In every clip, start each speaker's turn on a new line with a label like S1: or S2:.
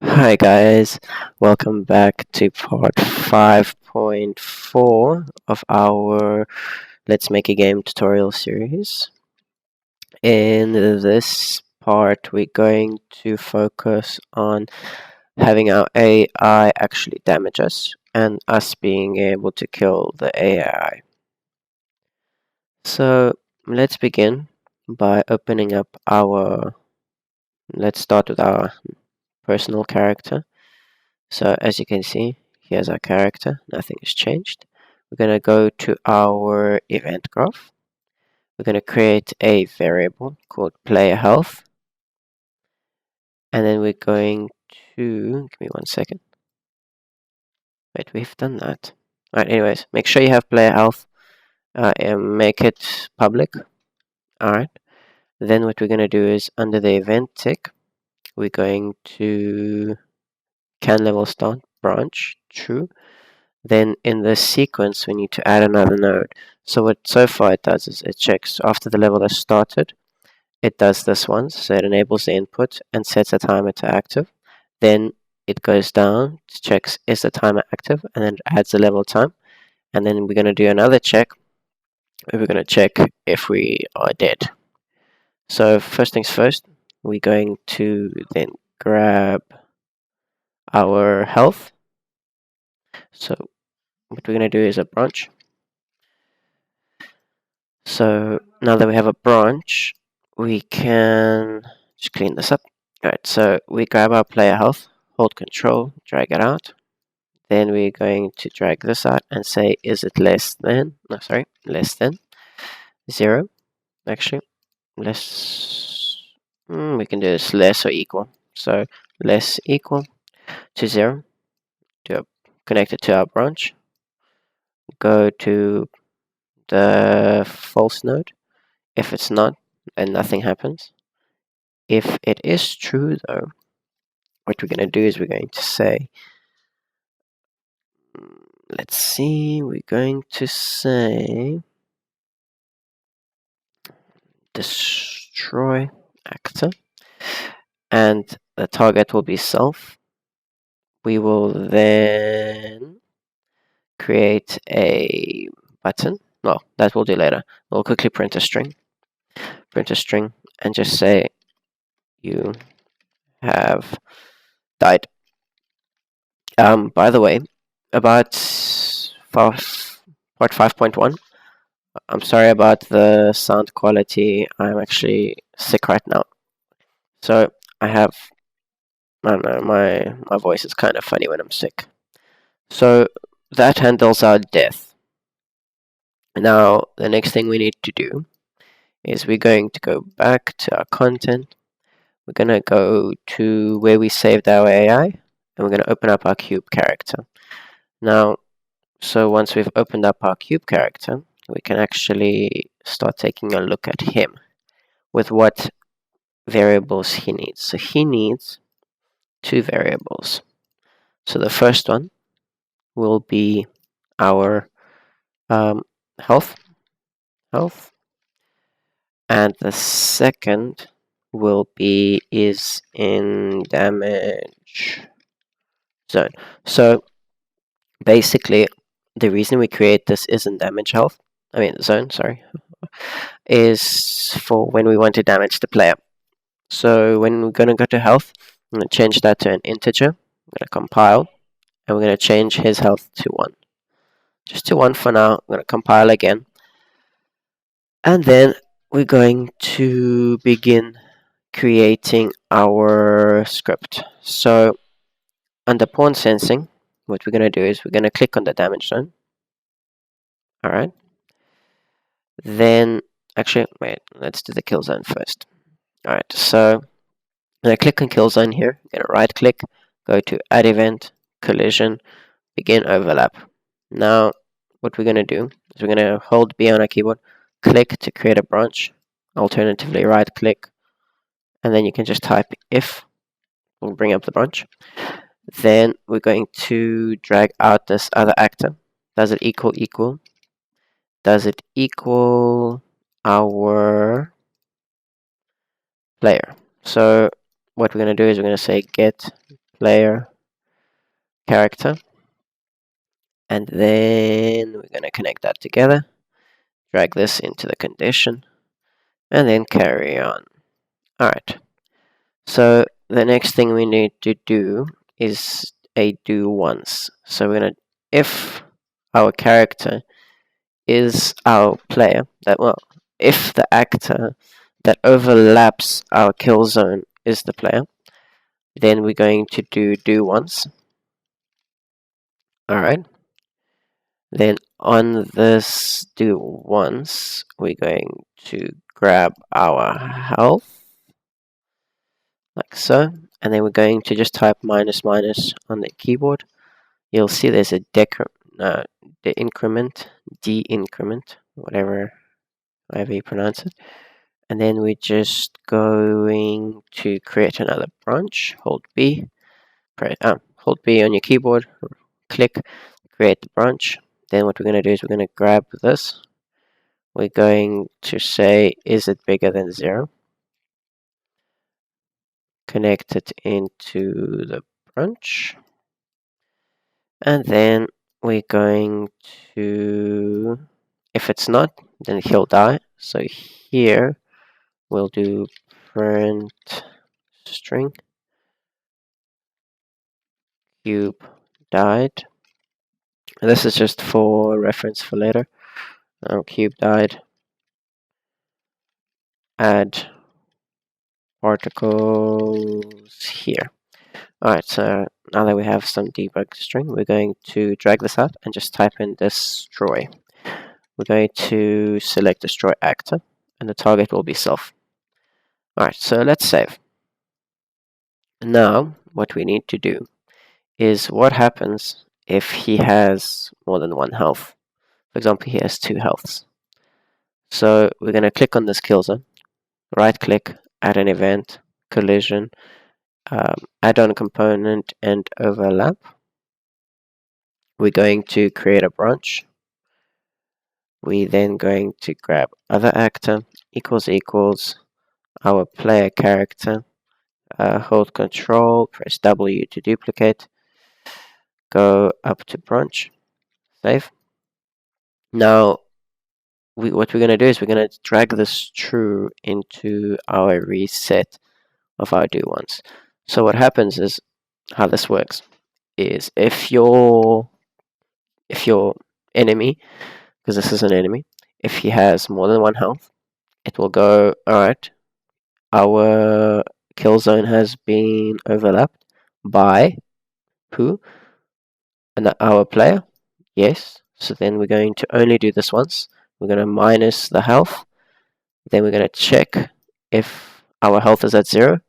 S1: Hi guys, welcome back to part 5.4 of our Let's Make a Game tutorial series. In this part, we're going to focus on having our AI actually damage us and us being able to kill the AI. So let's begin by opening up let's start with our personal character. So as you can see, here's our character, nothing has changed. We're going to go to our event graph. We're going to create a variable called player health. And then we're going to, give me 1 second. Wait, we've done that. Alright, anyways, make sure you have player health and make it public. Alright, then what we're going to do is under the event tick, we're going to can level start branch true. Then in this sequence, we need to add another node. So what so far it does is it checks after the level has started. It does this once, so it enables the input and sets a timer to active. Then it goes down, checks is the timer active, and then it adds the level time. And then we're going to do another check. We're going to check if we are dead. So first things first, we're going to then grab our health. So what we're going to do is a branch. So now that we have a branch, we can just clean this up. Alright, so we grab our player health, hold control, drag it out. Then we're going to drag this out and say, is it less than, less than 0. Actually, we can do this less or equal. So less equal to 0. Connect it to our branch. Go to the false node. If it's not, then nothing happens. If it is true, though, what we're going to do is we're going to say, let's see, we're going to say destroy actor, and the target will be self. We will then create a button. Well, that we'll do later. We'll quickly print a string, and just say you have died. By the way, about part 5.1, I'm sorry about the sound quality. I'm actually sick right now. So I don't know, my voice is kind of funny when I'm sick. So that handles our death. Now, the next thing we need to do is we're going to go back to our content. We're going to go to where we saved our AI, and we're going to open up our cube character. Now, so once we've opened up our cube character, we can actually start taking a look at him with what variables he needs. So he needs 2 variables. So the first one will be our health, and the second will be is in damage zone. So basically, the reason we create this is in damage zone, is for when we want to damage the player. So when we're going to go to health, I'm going to change that to an integer. I'm going to compile, and we're going to change his health to 1. Just to 1 for now. I'm going to compile again. And then we're going to begin creating our script. So under pawn sensing, what we're going to do is we're going to click on the damage zone. Alright. Then, actually, wait, let's do the kill zone first. Alright, so I'm going to click on kill zone here. I'm going to right click, go to add event, collision, begin overlap. Now, what we're going to do is we're going to hold B on our keyboard, click to create a branch, alternatively right click, and then you can just type if, we'll bring up the branch. Then we're going to drag out this other actor. Does it equal? Does it equal our player? So what we're going to do is we're going to say get player character, and then we're going to connect that together, drag this into the condition, and then carry on. Alright, so the next thing we need to do is a do once. So we're going to, if our character is our player, if the actor that overlaps our kill zone is the player, then we're going to do once. Alright. Then on this do once, we're going to grab our health, like so, and then we're going to just type minus minus on the keyboard. You'll see there's a de-increment, whatever you pronounce it. And then we're just going to create another branch. Hold B, hold B on your keyboard, click, create the branch. Then what we're going to do is we're going to grab this. We're going to say, is it bigger than 0? Connect it into the branch. And then we're going to, if it's not, then he'll die. So here we'll do print string cube died. And this is just for reference for later. Cube died. Add particles here. Alright, so now that we have some debug string, we're going to drag this out and just type in destroy. We're going to select destroy actor, and the target will be self. Alright, so let's save. Now, what we need to do is what happens if he has more than 1 health. For example, he has 2 healths. So we're going to click on this kill zone, right click, add an event, collision, add on component, and overlap. We're going to create a branch. We're then going to grab other actor equals our player character, hold control, press W to duplicate, go up to branch, save. Now what we're going to do is we're going to drag this true into our reset of our do once. So what happens is, how this works is if your enemy, because this is an enemy, if he has more than 1 health, it will go, alright, our kill zone has been overlapped by who? And our player? Yes. So then we're going to only do this once. We're going to minus the health. Then we're going to check if our health is at 0.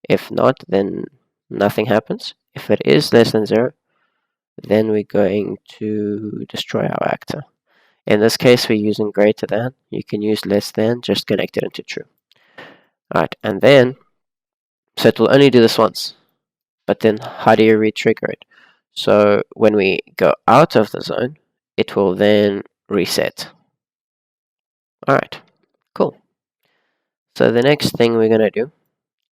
S1: If not, then nothing happens. If it is less than 0, then we're going to destroy our actor. In this case, we're using greater than. You can use less than, just connect it into true. Alright, and then, so it will only do this once. But then how do you re-trigger it? So when we go out of the zone, it will then reset. Alright, cool. So the next thing we're going to do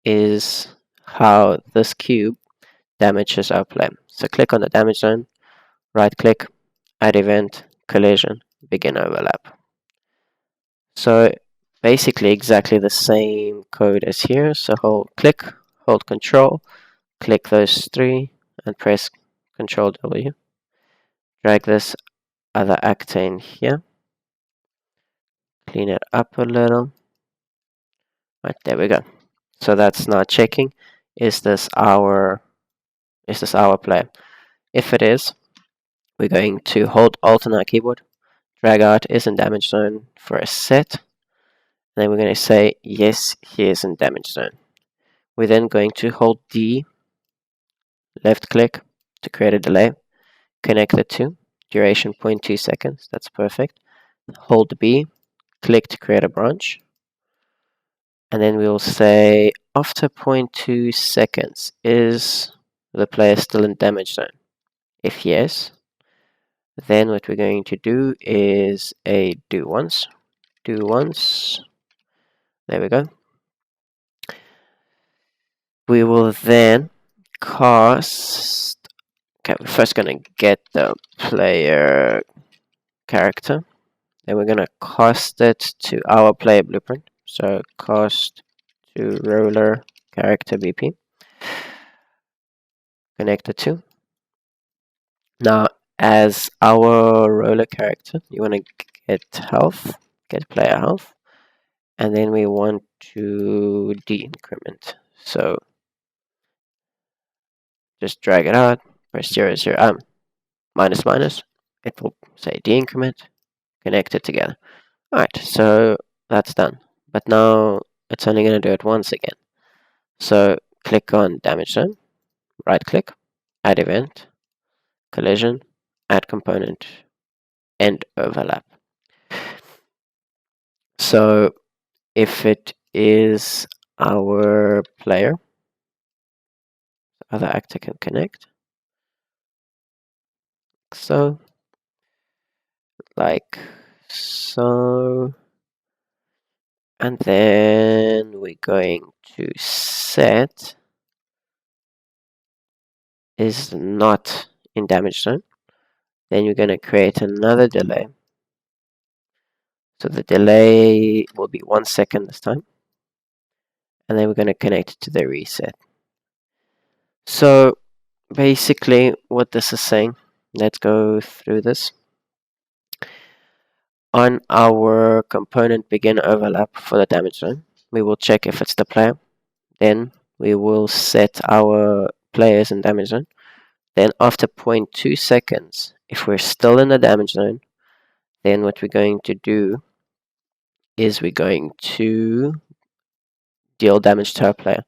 S1: is how this cube damages our play. So click on the damage zone, right click, add event, collision, begin overlap. So basically exactly the same code as here. So hold control, click those 3 and press Control W. Drag this other actor in here. Clean it up a little. Right, there we go. So that's now checking, is this our player? If it is, we're going to hold Alt on our keyboard, drag out is in damage zone for a set. Then we're going to say yes, he is in damage zone. We're then going to hold D, left click to create a delay, connect the two, duration 0.2 seconds, that's perfect. Hold B, click to create a branch, and then we'll say after 0.2 seconds, is the player still in damage zone? If yes, then what we're going to do is a do once. There we go. We will then cost. Okay, we're first gonna get the player character. Then we're gonna cost it to our player blueprint. So cost to roller character BP. Connect the two. Now, as our roller character, you want to get health, get player health, and then we want to decrement. So just drag it out, press 0, 0, minus, minus. It will say decrement, connect it together. Alright, so that's done. But now it's only going to do it once again. So click on damage zone, right click, add event, collision, add component, end overlap. So if it is our player, other actor can connect. So, like so. And then we're going to set is not in damage zone. Then you're going to create another delay. So the delay will be 1 second this time. And then we're going to connect it to the reset. So basically what this is saying, let's go through this. On our component begin overlap for the damage zone, we will check if it's the player. Then we will set our players in damage zone. Then after 0.2 seconds, if we're still in the damage zone, then what we're going to do is we're going to deal damage to our player.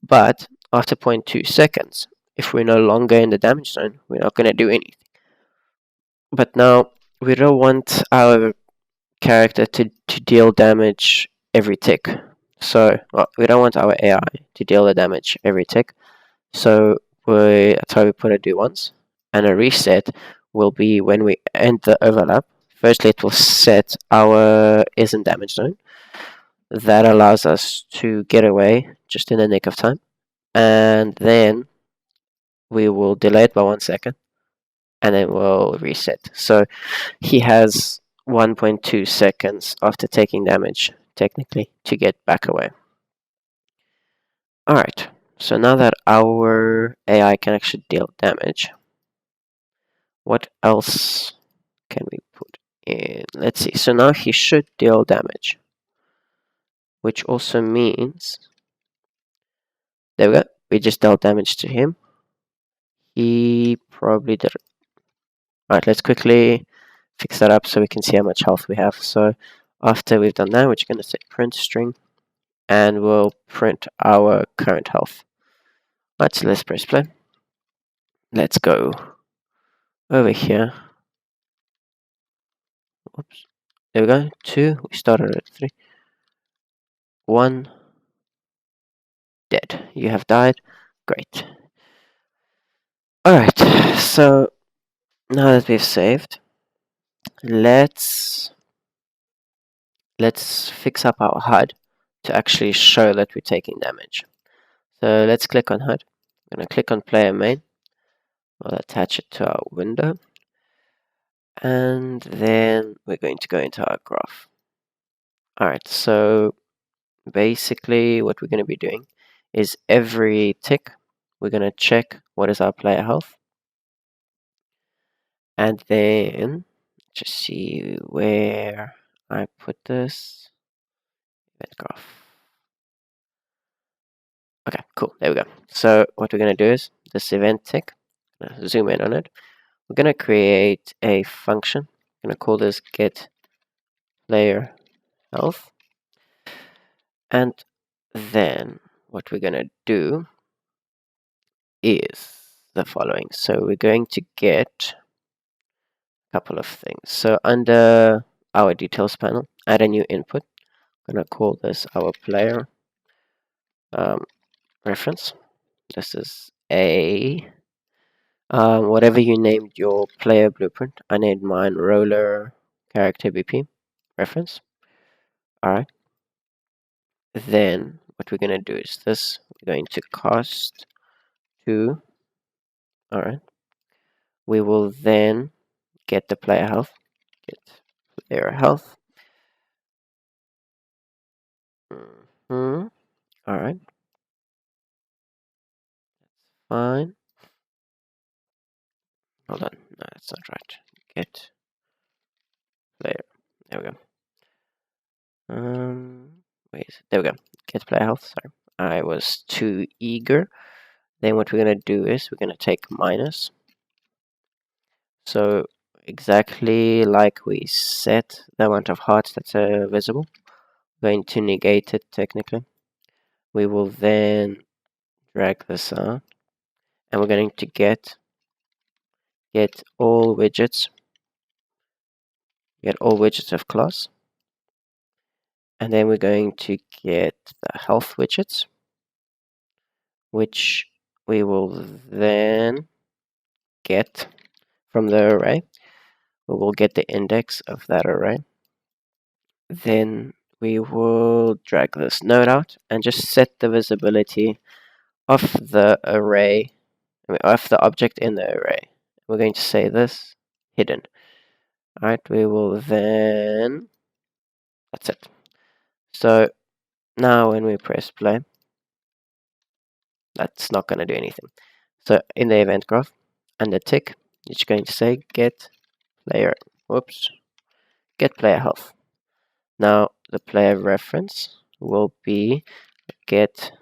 S1: But after 0.2 seconds, if we're no longer in the damage zone, we're not going to do anything. But now we don't want our character to deal damage every tick. So we don't want our AI to deal the damage every tick. So that's why we put a do once. And a reset will be when we end the overlap. Firstly, it will set our is in damage zone. That allows us to get away just in the nick of time. And then we will delay it by 1 second. And then we'll reset. So he has 1.2 seconds after taking damage, technically, to get back away. Alright, so now that our AI can actually deal damage, what else can we put in? Let's see, so now he should deal damage, which also means, there we go, we just dealt damage to him. He probably did. Alright, let's quickly fix that up so we can see how much health we have. So after we've done that, we're just going to say print string, and we'll print our current health. Right, so let's press play. Let's go over here. Oops. There we go. 2. We started at 3. 1. Dead. You have died. Great. Alright, so now that we've saved, let's fix up our HUD to actually show that we're taking damage. So let's click on HUD. I'm going to click on player main. We'll attach it to our window. And then we're going to go into our graph. Alright, so basically what we're going to be doing is every tick, we're going to check what is our player health. And then just see where I put this event graph. Okay, cool. There we go. So what we're going to do is this event tick, zoom in on it. We're going to create a function. I'm going to call this get player health. And then what we're going to do is the following. So we're going to get a couple of things. So under our details panel, add a new input. I'm going to call this our player reference. This is a whatever you named your player blueprint. I named mine roller character BP reference. Alright. Then what we're going to do is this. We're going to cost 2. All right. We will then get the player health. Get player health. All right. Fine. Hold on. No, that's not right. Get player. There we go. Wait. There we go. Get player health. Sorry, I was too eager. Then what we're gonna do is we're gonna take minus. So exactly like we set the amount of hearts that's visible, we're going to negate it technically. We will then drag this out, and we're going to get all widgets. Get all widgets of class, and then we're going to get the health widgets, which we will then get from the array. We will get the index of that array. Then we will drag this node out and just set the visibility of the array, of the object in the array. We're going to say this hidden. All right, we will then, that's it. So now when we press play, that's not going to do anything. So in the event graph, under tick, it's going to say get player, get player health. Now the player reference will be get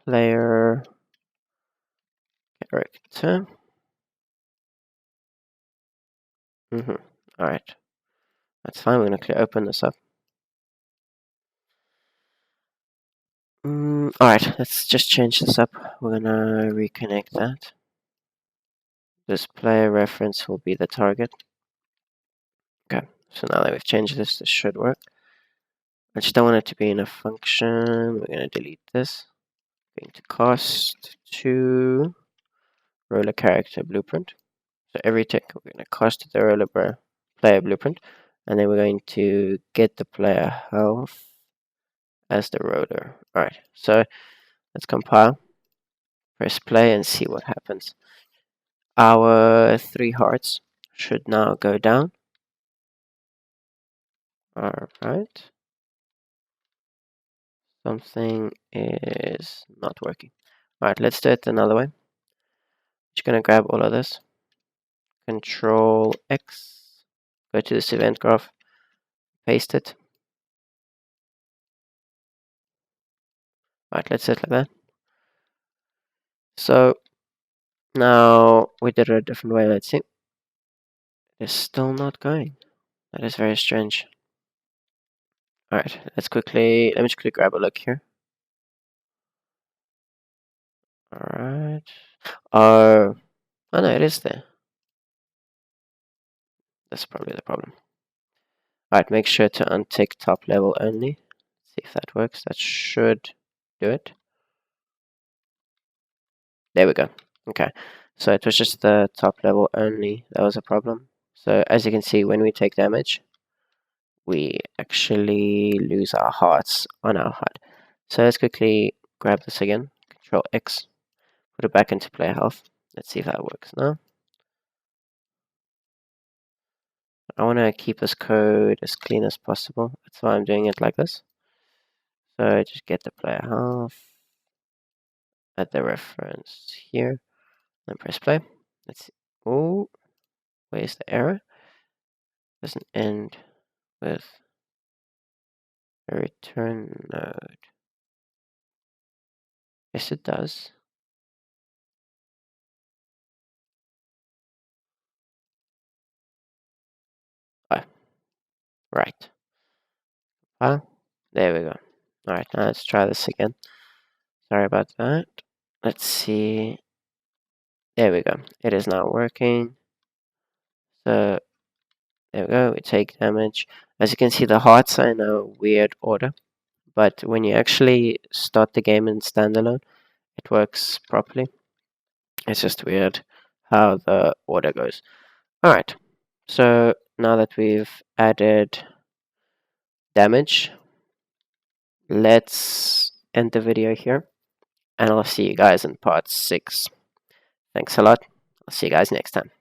S1: player character. All right, that's fine. We're going to open this up. All right, let's just change this up. We're going to reconnect that. This player reference will be the target. Okay, so now that we've changed this, this should work. I just don't want it to be in a function. We're going to delete this. Going to cost to roller character blueprint. So every tick, we're going to cost the roller player blueprint, and then we're going to get the player health as the roller. All right, so let's compile, press play, and see what happens. Our 3 hearts should now go down. All right. Something is not working. All right, let's do it another way. Just gonna grab all of this. Control X. Go to this event graph. Paste it. All right, let's set it like that. So now we did it a different way. Let's see. It's still not going. That is very strange. All right, let me just quickly grab a look here. All right. Oh no, it is there. That's probably the problem. All right, make sure to untick top level only. See if that works. That should do it. There we go. Okay, so it was just the top level only that was a problem. So as you can see, when we take damage, we actually lose our hearts on our HUD. So let's quickly grab this again. Control X, put it back into player health. Let's see if that works now. I want to keep this code as clean as possible. That's why I'm doing it like this. So just get the player health, add the reference here, and press play. Let's see. Oh, where's the error? Doesn't end with a return node. Yes, it does. Oh, right. Ah, there we go. All right, now let's try this again. Sorry about that. Let's see. There we go. It is now working. So there we go. We take damage. As you can see, the hearts are in a weird order, but when you actually start the game in standalone, it works properly. It's just weird how the order goes. All right. So now that we've added damage, let's end the video here, and I'll see you guys in part 6. Thanks a lot. I'll see you guys next time.